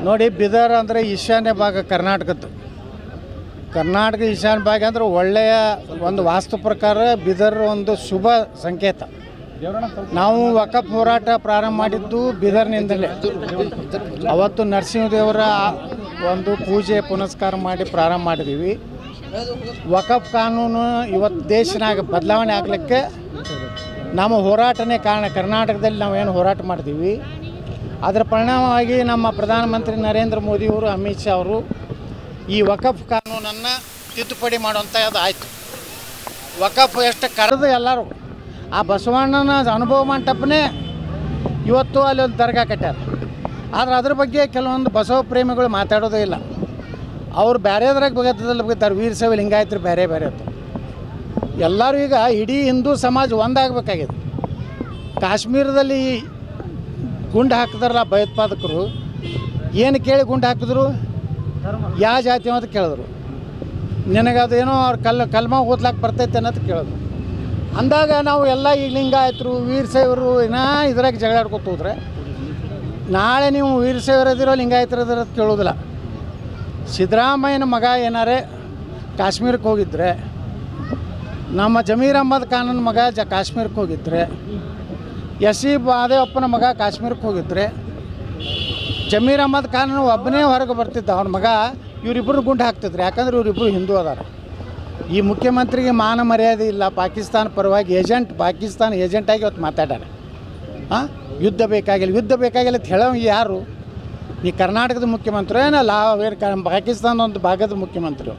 ನೋಡಿ, ಬೀದರ್ ಅಂದರೆ ಈಶಾನ್ಯ ಭಾಗ ಕರ್ನಾಟಕದ್ದು. ಕರ್ನಾಟಕ ಈಶಾನ್ಯ ಭಾಗ ಅಂದರೆ ಒಳ್ಳೆಯ ಒಂದು ವಾಸ್ತು ಪ್ರಕಾರ ಬೀದರ್ ಒಂದು ಶುಭ ಸಂಕೇತ. ನಾವು ವಕಫ್ ಹೋರಾಟ ಪ್ರಾರಂಭ ಮಾಡಿದ್ದು ಬೀದರ್ನಿಂದಲೇ. ಅವತ್ತು ನರಸಿಂಹದೇವರ ಒಂದು ಪೂಜೆ ಪುನಸ್ಕಾರ ಮಾಡಿ ಪ್ರಾರಂಭ ಮಾಡಿದ್ದೀವಿ. ವಕಫ್ ಕಾನೂನು ಇವತ್ತು ದೇಶನಾಗ ಬದಲಾವಣೆ ಆಗಲಿಕ್ಕೆ ನಮ್ಮ ಹೋರಾಟನೇ ಕಾರಣ. ಕರ್ನಾಟಕದಲ್ಲಿ ನಾವೇನು ಹೋರಾಟ ಮಾಡ್ತೀವಿ ಅದರ ಪರಿಣಾಮವಾಗಿ ನಮ್ಮ ಪ್ರಧಾನಮಂತ್ರಿ ನರೇಂದ್ರ ಮೋದಿಯವರು, ಅಮಿತ್ ಶಾ ಅವರು ಈ ವಕಫ್ ಕಾನೂನನ್ನು ತಿದ್ದುಪಡಿ ಮಾಡುವಂಥದ್ದು ಆಯಿತು. ವಕಫ್ ಎಷ್ಟು ಕರೆದು ಎಲ್ಲರೂ ಆ ಬಸವಣ್ಣನ ಅನುಭವ ಮಂಟಪನೇ ಇವತ್ತು ಅಲ್ಲಿ ಒಂದು ದರ್ಗಾ ಕಟ್ಟಾರ. ಆದರೆ ಅದ್ರ ಬಗ್ಗೆ ಕೆಲವೊಂದು ಬಸವ ಪ್ರೇಮಿಗಳು ಮಾತಾಡೋದೇ ಇಲ್ಲ. ಅವ್ರು ಬೇರೆದ್ರಾಗ ಬಗ್ತಾರೆ. ವೀರ ಶೈವ ಲಿಂಗಾಯತರು ಬೇರೆ ಬೇರೆ ಅಂತ. ಎಲ್ಲರೂ ಈಗ ಇಡೀ ಹಿಂದೂ ಸಮಾಜ ಒಂದಾಗಬೇಕಾಗಿದೆ. ಕಾಶ್ಮೀರದಲ್ಲಿ ಗುಂಡು ಹಾಕಿದಾರಲ್ಲ ಭಯೋತ್ಪಾದಕರು, ಏನು ಕೇಳಿ ಗುಂಡು ಹಾಕಿದ್ರು, ಯಾವ ಜಾತಿ ಅಂತ ಕೇಳಿದ್ರು. ನಿನಗದೇನೋ ಅವ್ರು ಕಲ್ಮ ಓದ್ಲಾಕ್ಕೆ ಬರ್ತೈತೆ ಅನ್ನೋದು ಕೇಳಿದ್ರು. ಅಂದಾಗ ನಾವು ಎಲ್ಲ ಈ ಲಿಂಗಾಯತರು ವೀರ ಶೈವರು ಇದ್ರಾಗ ಜಗಳಾಡ್ಕೊತ ಹೋದ್ರೆ ನಾಳೆ ನೀವು ವೀರ ಶೈವರದಿರೋ ಲಿಂಗಾಯತರದಿರೋ ಕೇಳೋದಿಲ್ಲ. ಸಿದ್ದರಾಮಯ್ಯನ ಮಗ ಏನಾರೇ ಕಾಶ್ಮೀರಕ್ಕೆ ಹೋಗಿದ್ರೆ, ನಮ್ಮ ಜಮೀರ್ ಅಹ್ಮದ್ ಖಾನನ ಮಗ ಕಾಶ್ಮೀರಕ್ಕೆ ಹೋಗಿದ್ರೆ, ಸಿ ಮಾದೇವಪ್ಪನ ಮಗ ಕಾಶ್ಮೀರಕ್ಕೆ ಹೋಗಿದ್ರೆ, ಜಮೀರ್ ಅಹ್ಮದ್ ಖಾನನು ಒಬ್ಬನೇ ಹೊರಗೆ ಬರ್ತಿದ್ದ. ಅವನ ಮಗ ಇವರಿಬ್ಬರು ಗುಂಡು ಹಾಕ್ತಿದ್ರು. ಯಾಕಂದ್ರೆ ಇವರಿಬ್ಬರು ಹಿಂದೂ ಅದಾರ. ಈ ಮುಖ್ಯಮಂತ್ರಿಗೆ ಮಾನ ಮರ್ಯಾದೆ ಇಲ್ಲ. ಪಾಕಿಸ್ತಾನ ಪರವಾಗಿ ಪಾಕಿಸ್ತಾನ ಏಜೆಂಟಾಗಿ ಇವತ್ತು ಮಾತಾಡ್ಯಾರ. ಯುದ್ಧ ಬೇಕಾಗಿಲ್ಲ ಅಂತ ಹೇಳೋ ಯಾರು? ಈ ಕರ್ನಾಟಕದ ಮುಖ್ಯಮಂತ್ರಿ ಏನಲ್ಲ, ಪಾಕಿಸ್ತಾನ ಒಂದು ಭಾಗದ ಮುಖ್ಯಮಂತ್ರಿ.